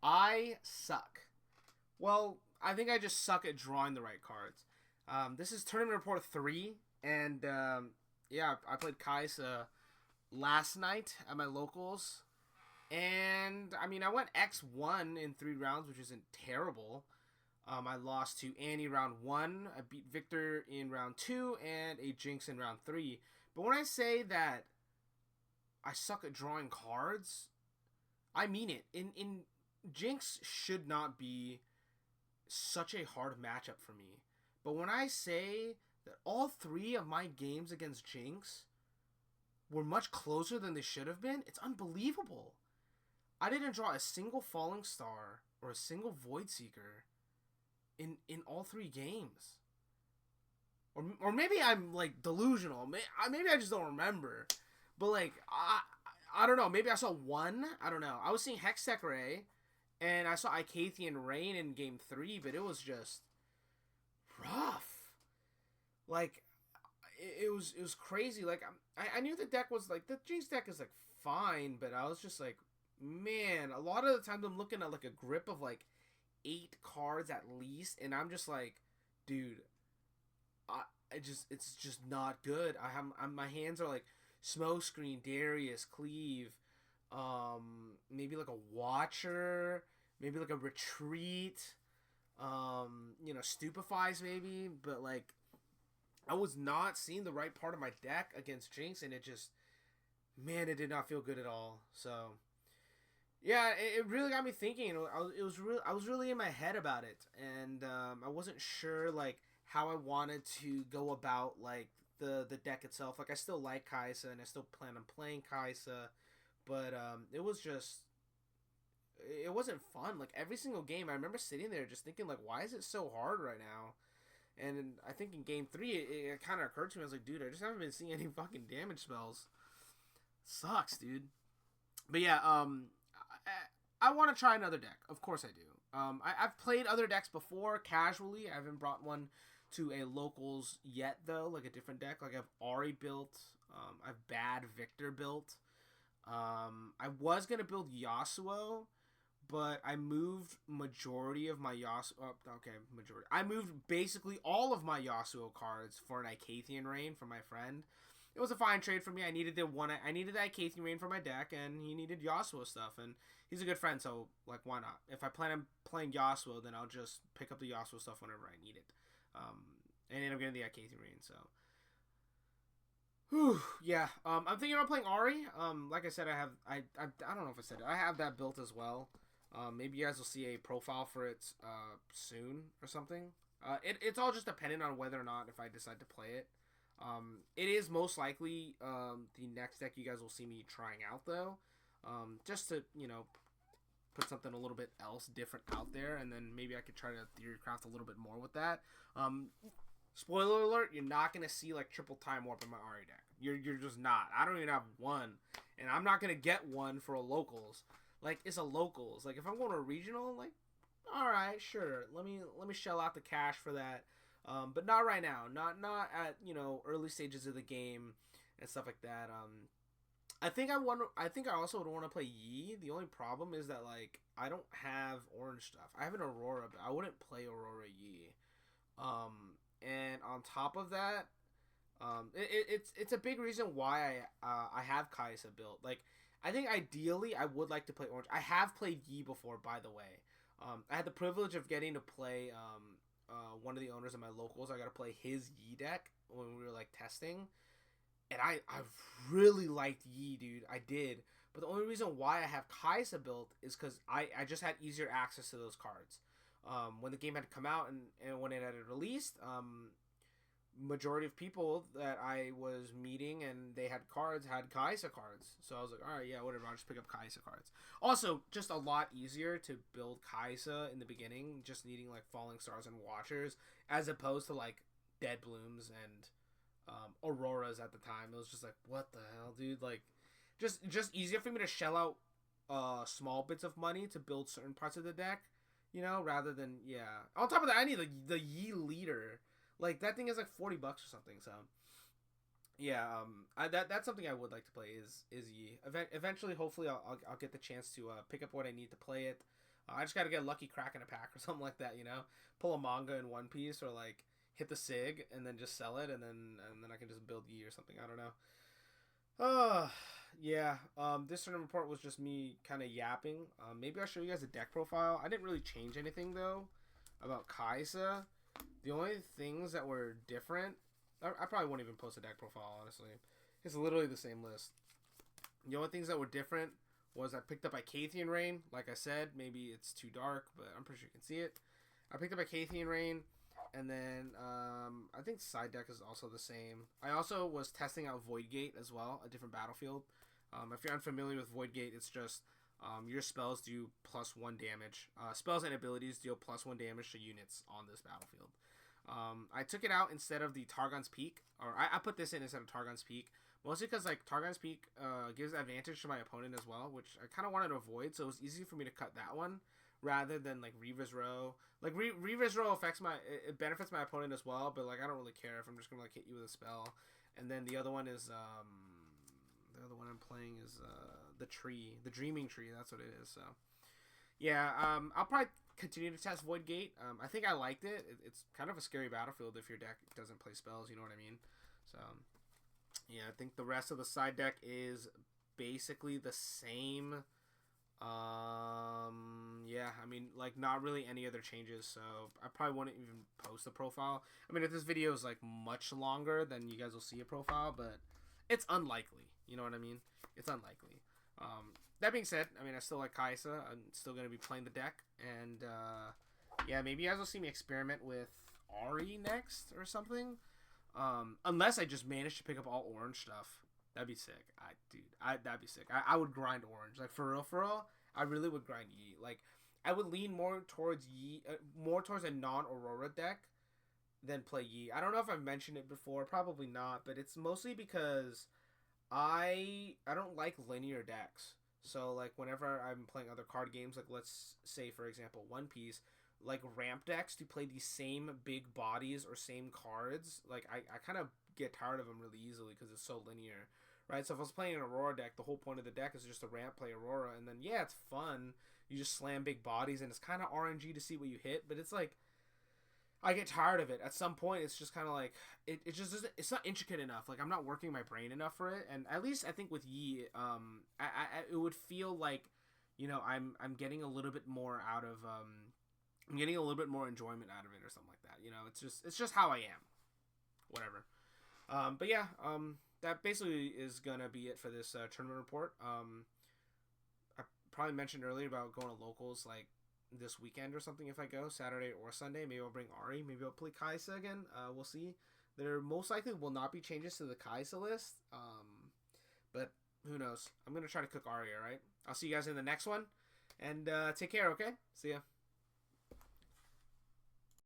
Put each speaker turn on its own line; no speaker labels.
I suck. Well, I think I just suck at drawing the right cards. This is Tournament Report 3, and yeah, I played Kaisa last night at my locals. And, I mean, I went X1 in 3 rounds, which isn't terrible. I lost to Annie round 1. I beat Viktor in round 2, and a Jinx in round 3. But when I say that I suck at drawing cards, I mean it. In Jinx should not be such a hard matchup for me. But when I say that all 3 of my games against Jinx were much closer than they should have been, it's unbelievable. I didn't draw a single Falling Star or a single Void Seeker in all 3 games. Or maybe I'm like delusional. Maybe I just don't remember. But like I don't know. Maybe I saw one. I don't know. I was seeing Hextech Ray, and I saw Icathian Rain in game 3, but it was just rough. Like it was crazy. Like I knew the deck was like the Jinx deck is like fine, but I was just like, man, a lot of the times I'm looking at like a grip of like 8 cards at least, and I'm just like, dude, it's just not good. My hands are like Smokescreen, Darius, Cleave, maybe like a Watcher, maybe like a Retreat, Stupefies maybe, but like I was not seeing the right part of my deck against Jinx, and it just, man, it did not feel good at all. So yeah, it really got me thinking. I was really in my head about it, and I wasn't sure like how I wanted to go about like the deck itself. Like I still like Kaisa, and I still plan on playing Kaisa, but it wasn't fun. Like every single game, I remember sitting there just thinking like, why is it so hard right now? And I think in game 3, it kind of occurred to me. I was like, dude, I just haven't been seeing any fucking damage spells. Sucks, dude. But yeah, I want to try another deck. Of course I do. I've played other decks before casually. I haven't brought one to a locals yet though, like a different deck. Like I've Ari built. I've Bad Viktor built. I was gonna build Yasuo, but I moved majority of my Yasuo. Oh, okay, majority. I moved basically all of my Yasuo cards for an Icathian Rain from my friend. It was a fine trade for me. I needed I needed the Icathian Rain for my deck, and he needed Yasuo stuff, and he's a good friend, so like why not? If I plan on playing Yasuo, then I'll just pick up the Yasuo stuff whenever I need it. And end up getting the Icathian Rain, so. Whew, yeah. I'm thinking about playing Ari. Like I said, I don't know if I said it. I have that built as well. Maybe you guys will see a profile for it soon or something. It's all just dependent on whether or not if I decide to play it. It is most likely the next deck you guys will see me trying out though, just to put something a little bit else different out there, and then maybe I could try to theory craft a little bit more with that. Spoiler alert: you're not gonna see like triple time warp in my Ari deck. You're just not. I don't even have one, and I'm not gonna get one for a locals. Like it's a locals. Like if I'm going to a regional, like all right, sure. Let me shell out the cash for that. But not right now. Not at early stages of the game and stuff like that. I think I also would want to play Yi. The only problem is that like I don't have orange stuff. I have an Aurora, but I wouldn't play Aurora Yi. And on top of that, it's a big reason why I have Kaisa built. Like I think ideally I would like to play orange. I have played Yi before, by the way. I had the privilege of getting to play one of the owners of my locals. I got to play his Yi deck when we were like testing, and I really liked Yi, dude. I did, but the only reason why I have Kaisa built is because I just had easier access to those cards. When the game had come out and when it had released, majority of people that I was meeting and they had cards had Kaisa cards. So I was like, all right, yeah, whatever. I'll just pick up Kaisa cards. Also, just a lot easier to build Kaisa in the beginning, just needing like Falling Stars and Watchers, as opposed to like Dead Blooms and Auroras at the time. It was just like, what the hell, dude? Like, just easier for me to shell out small bits of money to build certain parts of the deck, rather than, yeah. On top of that, I need the Yi leader. Like that thing is like $40 or something. So yeah, that's something I would like to play is Yi. Eventually, hopefully, I'll get the chance to pick up what I need to play it. I just gotta get lucky cracking a pack or something like that, you know? Pull a manga in One Piece or like hit the Sig and then just sell it and then I can just build Yi or something. I don't know. Yeah. This tournament report was just me kind of yapping. Maybe I'll show you guys a deck profile. I didn't really change anything though about Kaisa. The only things that were different, I probably won't even post a deck profile honestly. It's literally the same list. The only things that were different was I picked up Icathian Rain. Like I said, maybe it's too dark, but I'm pretty sure you can see it. I picked up Icathian Rain, and then I think side deck is also the same. I also was testing out Voidgate as well, a different battlefield. If you're unfamiliar with Voidgate, it's just your spells do +1 damage. Spells and abilities deal +1 damage to units on this battlefield. I took it out instead of the Targon's Peak, or I put this in instead of Targon's Peak. Mostly because like Targon's Peak gives advantage to my opponent as well, which I kind of wanted to avoid. So it was easy for me to cut that one rather than like Reaver's Row. Like Reaver's Row affects it benefits my opponent as well, but like I don't really care if I'm just gonna like hit you with a spell. And then the other one is the other one I'm playing is the Dreaming Tree. That's what it is. So yeah, I'll probably continue to test Void Gate. I think I liked it. It's kind of a scary battlefield if your deck doesn't play spells. You know what I mean? So. Yeah, I think the rest of the side deck is basically the same. Yeah, I mean, like, not really any other changes, so I probably wouldn't even post a profile. I mean, if this video is, like, much longer, then you guys will see a profile, but it's unlikely. You know what I mean? It's unlikely. That being said, I mean, I still like Kaisa. I'm still going to be playing the deck, and, yeah, maybe you guys will see me experiment with Ari next or something. Unless I just managed to pick up all orange stuff. That'd be sick. That'd be sick. I would grind orange. Like, for real, I really would grind Yi. Like, I would lean more towards Yi, more towards a non-Aurora deck than play Yi. I don't know if I've mentioned it before. Probably not, but it's mostly because I don't like linear decks. So, like, whenever I'm playing other card games, like, let's say, for example, One Piece, like, ramp decks to play the same big bodies or same cards, like, I kind of get tired of them really easily because it's so linear, right? So if I was playing an Aurora deck, the whole point of the deck is just to ramp play Aurora, and then, yeah, it's fun. You just slam big bodies, and it's kind of RNG to see what you hit, but it's like, I get tired of it. At some point, it's just kind of like, it just doesn't, it's not intricate enough. Like, I'm not working my brain enough for it, and at least I think with Yi, it would feel like, you know, I'm getting a little bit more out of, I'm getting a little bit more enjoyment out of it or something like that. You know, it's just how I am. Whatever. But yeah, that basically is gonna be it for this tournament report. I probably mentioned earlier about going to locals like this weekend or something. If I go Saturday or Sunday, maybe I'll bring Ari. Maybe I'll play Kaisa again. We'll see. There most likely will not be changes to the Kaisa list. But who knows? I'm gonna try to cook Ari. All right. I'll see you guys in the next one, and take care. Okay. See ya.